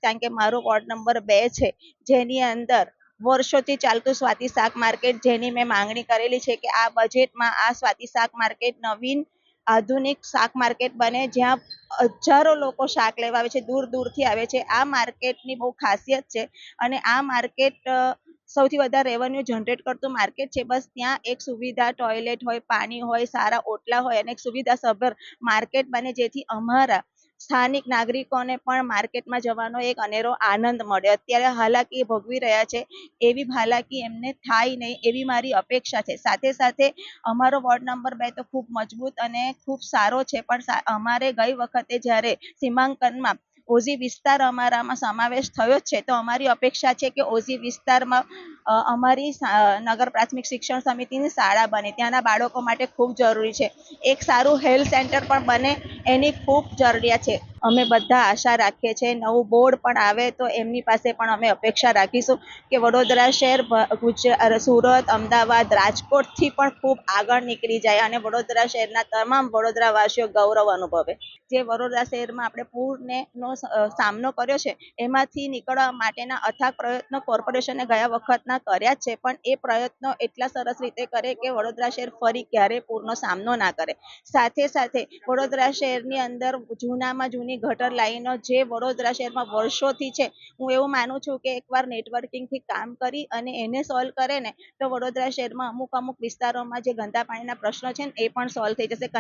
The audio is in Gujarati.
કારણ કે મારો વોર્ડ નંબર 2 છે, જેની અંદર વર્ષોથી ચાલતું સ્વાતિ શાક માર્કેટ, જેની મેં માંગણી કરેલી છે કે આ બજેટમાં આ સ્વાતિ શાક માર્કેટ નવીન આધુનિક શાક માર્કેટ બને, જ્યાં હજારો લોકો શાક લેવા આવે છે, દૂર દૂરથી આવે છે. આ માર્કેટની બહુ ખાસિયત છે અને આ માર્કેટ સૌથી વધારે રેવન્યુ જનરેટ કરતું માર્કેટ છે. બસ ત્યાં એક સુવિધા, ટોયલેટ હોય, પાણી હોય, સારા ઓટલા હોય અને એક સુવિધા સભર માર્કેટ બને, જેથી અમારા સ્થાનિક નાગરિકોને પણ માર્કેટમાં જવાનો એક અનેરો આનંદ મળે. અત્યારે હાલાકી ભોગવી રહ્યા છે, એવી હાલાકી એમને થાય નહીં એવી મારી અપેક્ષા છે. સાથે સાથે અમારો વોર્ડ નંબર 2 તો ખૂબ મજબૂત અને ખૂબ સારો છે, પણ અમારે ગઈ વખતે જ્યારે સીમાંકનમાં ઓઝી વિસ્તાર અમારામાં સમાવેશ થયો છે, તો અમારી અપેક્ષા છે કે ઓઝી વિસ્તારમાં અમારી નગર પ્રાથમિક શિક્ષણ સમિતિની શાળા બને, ત્યાંના બાળકો માટે ખૂબ જરૂરી છે. એક સારું હેલ્થ સેન્ટર પણ બને, એની ખૂબ જરૂરિયાત છે. અમે બધા આશા રાખીએ છીએ નવું બોર્ડ પણ આવે તો એમની પાસે પણ અમે અપેક્ષા રાખીશું કે વડોદરા શહેર સુરત, અમદાવાદ, રાજકોટથી પણ ખૂબ આગળ નીકળી જાય અને વડોદરા શહેરના તમામ વડોદરાવાસીઓ ગૌરવ અનુભવે. જે વડોદરા શહેરમાં આપણે પૂરનો સામનો કર્યો છે, એમાંથી નીકળવા માટેના અથાગ પ્રયત્નો કોર્પોરેશને ગયા વખતના કર્યા છે, પણ એ પ્રયત્નો એટલા સરસ રીતે કરે કે વડોદરા શહેર ફરી ક્યારેય પૂરનો સામનો ના કરે. સાથે સાથે વડોદરા શહેરની અંદર જૂનામાં જૂની ગટર લાઈનો જે વડોદરા શહેરમાં વર્ષોથી છે, હું એવું માનું છું કે એકવાર નેટવર્કિંગથી કામ કરી અને એને સોલ્વ કરે ને તો વડોદરા શહેરમાં અમુક વિસ્તારોમાં જે ગંદા પાણીના પ્રશ્નો છે ને એ પણ સોલ્વ થઈ જશે.